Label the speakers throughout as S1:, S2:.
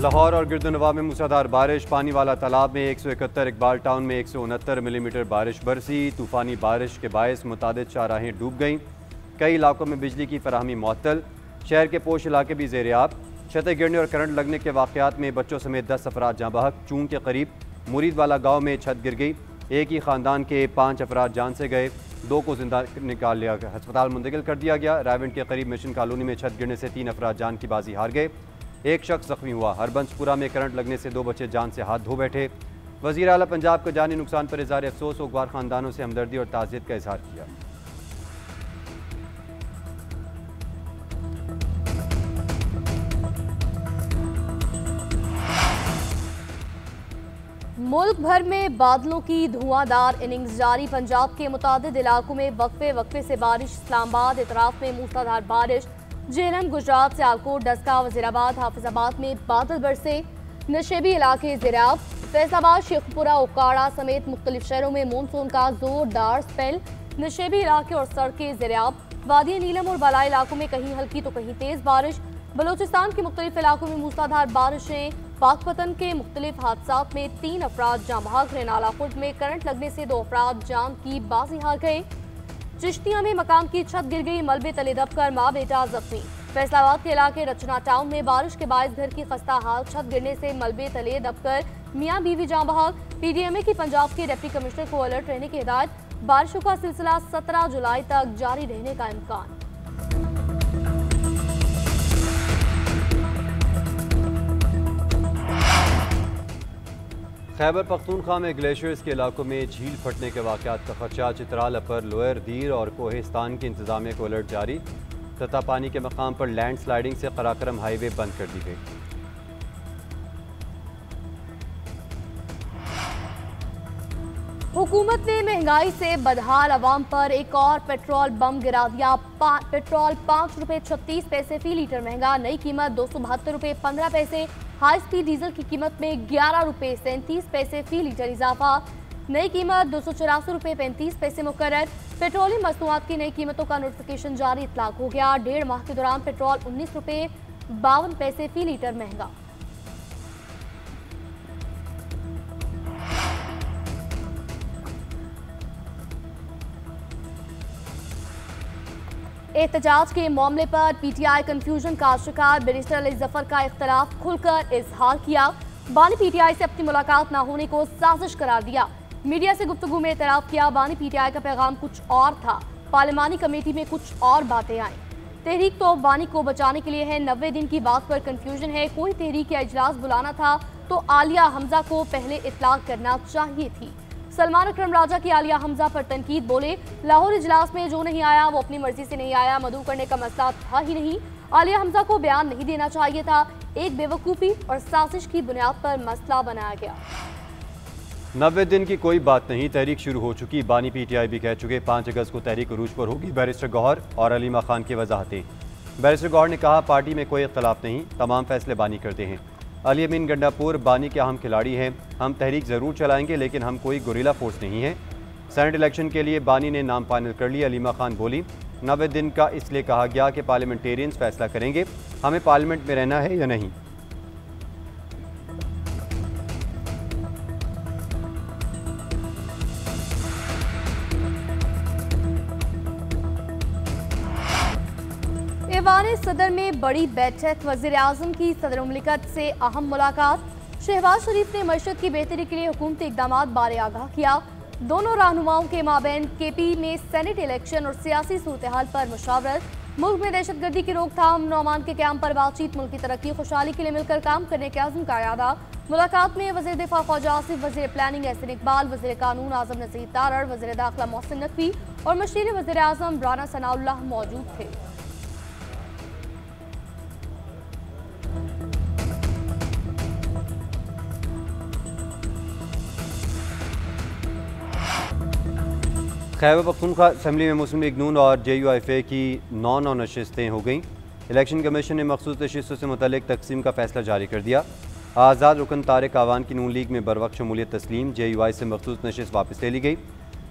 S1: लाहौर और गिरदनवा में मूसलाधार बारिश, पानी वाला तालाब में 171, इकबाल टाउन में 169 मिलीमीटर बारिश बरसी। तूफ़ानी बारिश के बायस मुतादिद शाहराहें डूब गईं। कई इलाकों में बिजली की फराहमी मुअत्तल। शहर के पोश इलाके भी ज़ेर-ए-आब। छतें गिरने और करंट लगने के वाक़यात में बच्चों समेत 10 अफराद जाँ बहक। चूंग के करीब मुरीद वाला गाँव में छत गिर गई। एक ही ख़ानदान के 5 अफराद जान से गए, 2 को जिंदा निकाल लिया गया, अस्पताल मुंतकिल कर दिया गया। रायविंड के करीब मिशन कॉलोनी में छत गिरने से 3 अफराद जान की बाजी हार गए, एक शख्स जख्मी हुआ। हरबंसपुरा में करंट लगने से 2 बच्चे जान से हाथ धो बैठे। वज़ीर आला पंजाब को जानी नुकसान पर इज़हार अफसोस, उगवार खानदानों से हमदर्दी और ताज़ियत का इजहार किया।
S2: मुल्क भर में बादलों की धुआंधार इनिंग्स जारी। पंजाब के मुतादिद इलाकों में वक्फे वक्फे से बारिश। इस्लामाबाद इतराफ में मूसलाधार बारिश। जेएलएम, गुजरात, सियालकोट, डस्का, वजीराबाद, हाफिजाबाद में बादल बरसे। नशेबी इलाके ज़ेर-ए-आब। फैसलाबाद, शेखपुरा, उकाड़ा समेत मुख्तलिफ शहरों में मानसून का जोरदार स्पेल। नशेबी इलाके और सड़कें ज़ेर-ए-आब। वादी नीलम और बालाई इलाकों में कहीं हल्की तो कहीं तेज बारिश। बलोचिस्तान के मुख्तलिफ इलाकों में मूसलाधार बारिशें। पाकपतन के मुख्तलिफ हादसात में 3 अफराद जाँ बहक। रेनाला खुर्द में करंट लगने से 2 अफराद जान की बाजी हार गए। चिश्तिया में मकान की छत गिर गई, मलबे तले दबकर माँ बेटा जख्मी। फैसलाबाद के इलाके रचना टाउन में बारिश के बायस घर की खस्ता हाल छत गिरने से मलबे तले दबकर मियाँ बीवी जाँ बहक। पीडीएमए की पंजाब के डिप्टी कमिश्नर को अलर्ट रहने की हिदायत। बारिशों का सिलसिला 17 जुलाई तक जारी रहने का इम्कान।
S1: खैबर पख्तूनख्वा में ग्लेशियर्स के इलाकों में झील फटने के वाक़यात का खदशा। चित्राल, अपर, लोअर दीर और कोहिस्तान की इंतजामिया को अलर्ट जारी। तथा पानी के मकाम पर लैंड स्लाइडिंग से कराकरम हाईवे बंद कर दी गई।
S2: हुकूमत ने महंगाई से बदहाल अवाम पर एक और पेट्रोल बम गिरा दिया। पेट्रोल 5 रुपये 36 पैसे फी लीटर महंगा। नई कीमत 272 रुपये 15 पैसे। हाई स्पीड डीजल की कीमत में 11 रुपये 37 पैसे फी लीटर इजाफा। नई कीमत 284 रुपये 35 पैसे मुकर्रर। पेट्रोलियम मसनूआत की नई कीमतों का नोटिफिकेशन जारी, इतलाक हो गया। 1.5 माह के दौरान पेट्रोल 19 रुपये 52 पैसे फी लीटर महंगा। एहतजाज के मामले पर पीटीआई कंफ्यूजन का शिकार। बैरिस्टर अली जफर का इख्तलाफ खुलकर इजहार किया। बानी पीटीआई से अपनी मुलाकात न होने को साजिश करार दिया। मीडिया से गुफ्तगू में एतराफ़ किया। बानी पीटीआई का पैगाम कुछ और था, पार्लिमानी कमेटी में कुछ और बातें आईं। तहरीक तो बानी को बचाने के लिए है, 90 दिन की बात पर कंफ्यूजन है। कोई तहरीक या इजलास बुलाना था तो आलिया हमजा को पहले इतलाक करना चाहिए थी। सलमान अकरम राजा की आलिया हमजा पर तनकीद, बोले लाहौर इजलास में जो नहीं आया वो अपनी मर्जी से नहीं आया, मदऊ करने का मसला था ही नहीं। आलिया हमजा को बयान नहीं देना चाहिए था। एक बेवकूफ़ी और साजिश की बुनियाद पर मसला बनाया गया।
S1: 90 दिन की कोई बात नहीं, तहरीक शुरू हो चुकी। बानी पीटीआई भी कह चुके 5 अगस्त को तहरीक उरूज पर होगी। बैरिस्टर गौहर और अलीमा खान की वजाहतें। बैरिस्टर गौहर ने कहा पार्टी में कोई इख्तलाफ नहीं, तमाम फैसले बानी करते हैं। अली अमीन गंडापुर, बानी के अहम खिलाड़ी हैं, हम तहरीक ज़रूर चलाएंगे लेकिन हम कोई गुरिल्ला फोर्स नहीं है। सेनेट इलेक्शन के लिए बानी ने नाम फाइनल कर लिया। अलीमा खान बोली 90 दिन का इसलिए कहा गया कि पार्लियामेंटेरियंस फैसला करेंगे हमें पार्लियामेंट में रहना है या नहीं।
S2: ऐवान सदर में बड़ी बैठक। वज़ीर आज़म की सदर मुमलिकत से अहम मुलाकात। शहबाज शरीफ ने मईशत की बेहतरी के लिए हुकूमती इक़दामात बारे आगाह किया। दोनों रहनुमाओं के माबैन केपी में सेनेट इलेक्शन और सियासी सूरत हाल पर मुशावरत। मुल्क में दहशतगर्दी की रोकथाम, अमन के क़याम पर बातचीत, मुल्क की तरक्की खुशहाली के लिए मिलकर काम करने के आज़म का यादा। मुलाकात में वज़ीर दिफा ख्वाजा आसिफ, वज़ीर प्लानिंग एहसन इकबाल, वज़ीर कानून आज़म नज़ीर तारड़, वज़ीर दाखिला मोहसिन नकवी और मशीर वज़ीर आज़म राना सनाउल्लाह मौजूद थे।
S1: खैबर पख्तूनख्वा असम्बली में मुस्लिम लीग नून और JUIF की 9 नशस्तें हो गईं। इलेक्शन कमीशन ने मखसूस नशस्तों से मुतल्लिक तकसीम का फैसला जारी कर दिया। आज़ाद रुकन तारिक आवान की नून लीग में बरवक्त शमूलियत तस्लीम। JUI से मखसूस नशस्त वापस ले ली गई।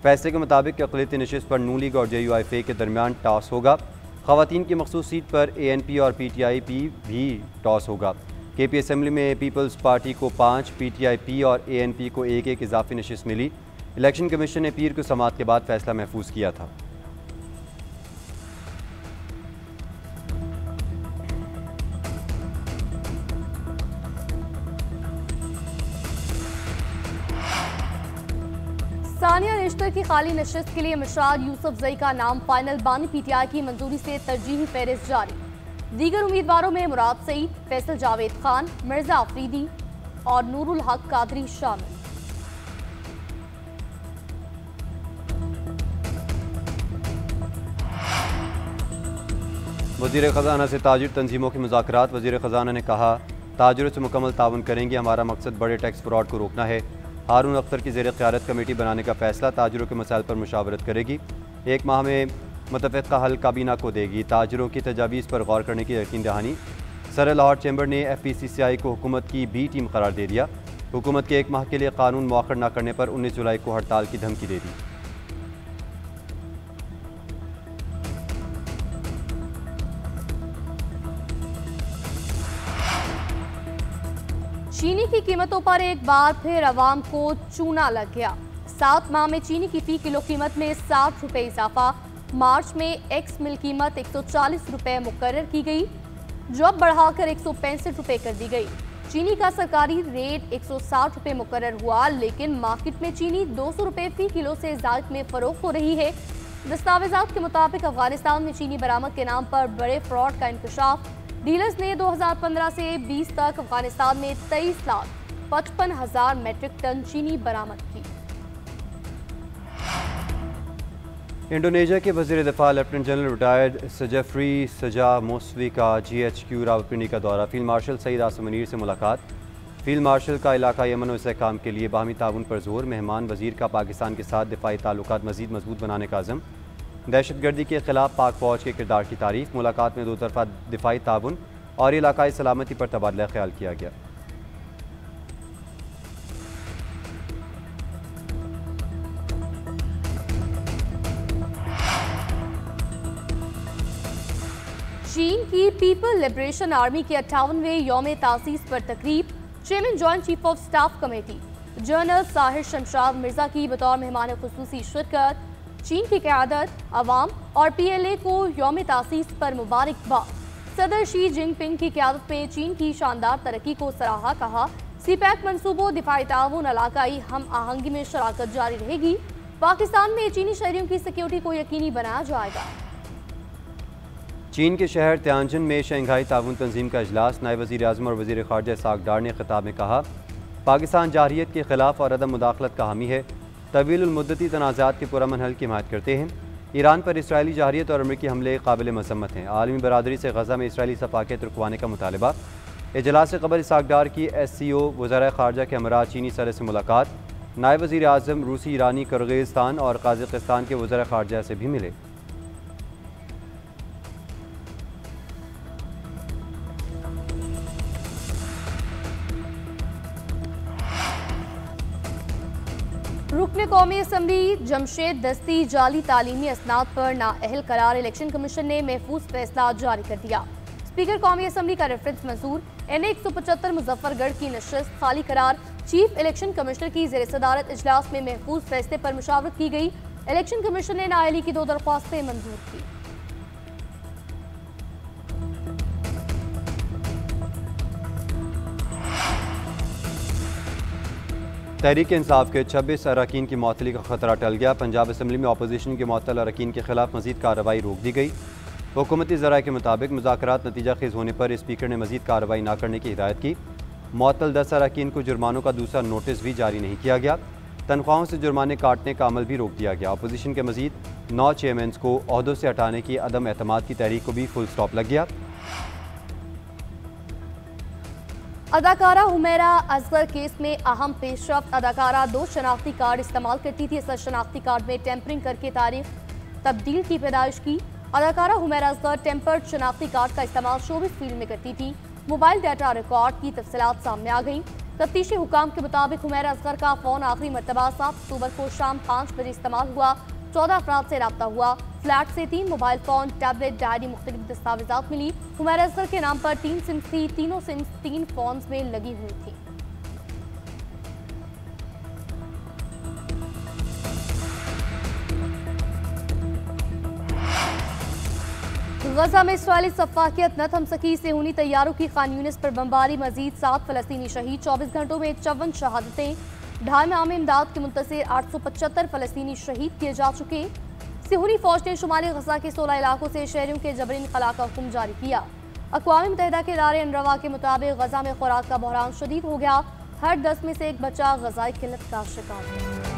S1: फैसले के मुताबिक अक़लियती नशस्त पर नून लीग और JUIF के दरमियान टॉस होगा। ख़वातीन की मखसूस सीट पर ANP और PTIP भी टॉस होगा। KP असम्बली में पीपल्स पार्टी को 5, PTI-P और ANP को 1-1 इजाफी नशिस्त मिली। इलेक्शन कमीशन ने पीर को समाअत के बाद फैसला महफूज किया था।
S2: सानिया निश्तर की खाली नशिस्त के लिए मशार यूसुफजई का नाम फाइनल बानी PTI की मंजूरी से तरजीही फहरिस्त जारी। दीगर उम्मीदवारों में मुराद सईद, फैसल जावेद खान, मिर्जा अफरीदी और नूरुल हक कादरी शामिल।
S1: वज़ीर ख़ज़ाना से ताजिर तंजीमों के मुज़ाकरात। वज़ीर ख़ज़ाना ने कहा, ताजिरों से मुकम्मल ताउन करेंगे, हमारा मकसद बड़े टैक्स फ्रॉड को रोकना है। हारून अख्तर की ज़ेर क़यादत कमेटी बनाने का फ़ैसला ताजिरों के मसाइल पर मुशावरत करेगी। 1 माह में मुतफ़िक़ा हल काबीना को देगी। ताजिरों की तजावीज़ पर गौर करने की यकीन दहानी। सर लाहौर चैम्बर ने FPCCI को हुकूमत की B टीम करार दे दिया। हुकूमत के 1 माह के लिए कानून मौखर न करने पर 19 जुलाई को हड़ताल की धमकी दे दी।
S2: चीनी की कीमतों पर एक बार फिर अवाम को चूना लग गया। 7 माह में चीनी की फी किलो कीमत में 60 रुपये इजाफा। मार्च में एक्स मिल कीमत 140 रुपये मुकर्रर की गई, जो अब बढ़ाकर 165 रुपये कर दी गई। चीनी का सरकारी रेट 160 रुपये मुकर्रर हुआ, लेकिन मार्केट में चीनी 200 रुपये फी किलो से ज़ायद में फरोख्त हो रही है। दस्तावेजात के मुताबिक अफगानिस्तान में चीनी बरामद के नाम पर बड़े फ्रॉड का इंकशाफ। डीलर्स ने 2015 से 20 तक अफगानिस्तान में 23,55,000 मैट्रिक टन चीनी बरामद की।
S1: इंडोनेशिया के वज़ीर दिफा लेफ्टिनेंट जनरल रिटायर्ड सजफ्री सजा मोसवी का GHQ रावलपिंडी का दौरा। फील्ड मार्शल सईद आसिम मुनीर से मुलाकात। फील्ड मार्शल का इलाका यमन और इस्तेहकाम के लिए बाहमी ताउन पर जोर। मेहमान वज़ीर का पाकिस्तान के साथ दिफाई ताल्लुकात मज़ीद मजबूत बनाने का अज़म। दहशतगर्दी के खिलाफ पाक फ़ौज के किरदार की तारीफ। मुलाकात में 2 तरफा दिफाई ताउन और इलाकाई सलामती पर तबादला ख्याल किया गया।
S2: चीन की पीपल लिबरेशन आर्मी के 58वें यौम तासीस पर तकरीब। Chairman joint chief of staff committee general Sahir Shamshad Mirza की बतौर मेहमान खुसूसी शिरकत। चीन की क़यादत, अवाम और PLA को यौम तासीस पर मुबारकबाद। सदर शी जिनपिंग की क़यादत में चीन की शानदार तरक्की को सराहा। कहा, CPEC मंसूबों, दिफाई ताउन, इलाकाई हम आहंगी में शराकत जारी रहेगी। पाकिस्तान में चीनी शहरियों की सिक्योरिटी को यकीनी बनाया जाएगा।
S1: चीन के शहर त्यांजिन में शंघाई ताउन तंजीम का इजलास। नायब वज़ीर आज़म और वज़ीर ख़ारजा इसहाक़ डार ने खिताब में कहा, पाकिस्तान जारहियत के खिलाफ और अदम मुदाखलत का हामी है। तवीलुल मुद्दती तनाज़ात के पुरअमन हल की हिमायत करते हैं। ईरान पर इसराइली जारहियत और अमरीकी हमले काबिल मज़म्मत हैं। आलमी बरादरी से गज़ा में इसराइली सफ़ाकियत रुकवाने का मुतालबा। इजलास से कबल इसहाक़ डार की SCO वज़ारा ख़ारजा के हमरा चीनी सदर से मुलाकात। नायब वज़ीर आज़म रूसी, ईरानी, किर्गिज़स्तान और कज़ाकिस्तान के वज़ारा ख़ारजा से भी मिले।
S2: रुकने कौमी असम्बली जमशेद दस्ती जाली तालीमी असनाद पर नाअहल करार। इलेक्शन कमीशन ने महफूज फैसला जारी कर दिया। स्पीकर कौमी असम्बली का रेफरेंस मंजूर। NA 175 मुजफ्फरगढ़ की नशिस्त खाली करार। चीफ इलेक्शन कमिश्नर की ज़ेर सदारत इजलास में महफूज फैसले पर मुशावरत की गई। इलेक्शन कमीशन ने नाअहली की 2 दरख्वास्तें मंजूर की।
S1: तहरीक इंसाफ के 26 अरकान की मुअत्तली का खतरा टल गया। पंजाब असम्बली में अपोजिशन के मुअत्तल अरकान के खिलाफ मजीद कार्रवाई रोक दी गई। हुकूमती ज़राए के मुताबिक मुज़ाकरात नतीजा खेज़ होने पर स्पीकर ने मजीद कार्रवाई न करने की हिदायत की। मुअत्तल 10 अरकान को जुर्मानों का दूसरा नोटिस भी जारी नहीं किया गया। तनख्वाहों से जुर्माने काटने का अमल भी रोक दिया गया। अपोजिशन के मजीद 9 चेयरमैन को ओहदों से हटाने की अदम एतमाद की तहरीक को भी फुल स्टॉप लग गया।
S2: अदाकारा हुमैरा असगर केस में अहम पेशरफ्त। अदाकारा 2 शनाख्ती कार्ड इस्तेमाल करती थी। असल शनाख्ती कार्ड में टेम्परिंग करके तारीख तब्दील की पैदाइश की। अदाकारा हुमैरा असगर टेम्पर्ड शनाख्ती कार्ड का इस्तेमाल शोबिस फील्ड में करती थी। मोबाइल डाटा रिकॉर्ड की तफसीलात सामने आ गई। तफ्तीशी हुकाम के मुताबिक हुमैरा असगर का फ़ोन आखिरी मरतबा 7 अक्टूबर को शाम 5 बजे इस्तेमाल हुआ। 14 अफराद से रब्ता हुआ। फ्लैट से 3 मोबाइल फोन, टैबलेट, डायरी, मुख्तलिफ दस्तावेजात मिली। हुमैर असगर के नाम पर 3 सिम्स थी। तीनों सिम्स 3 फोन में लगी हुई थी। गजा में इसराइली सफाकियत न थम सकी। सेहूनी तैयारों की खान यूनिस पर बमबारी, मजीद 7 फलस्तीनी शहीद। 24 घंटों में 54 शहादतें। ढाई माह में इमदाद के मुंतशिर 875 फलस्तीनी शहीद किए जा चुके। सेहूनी फौज ने शुमाली गजा के 16 इलाकों से शहरियों के जबरन खला का हुक्म जारी किया। अक़वाम मुत्तहिदा के इदारे अनरवा के मुताबिक गजा में खुराक का बहरान शदीद हो गया। हर 10 में से एक बच्चा गजाई किल्लत का शिकार है।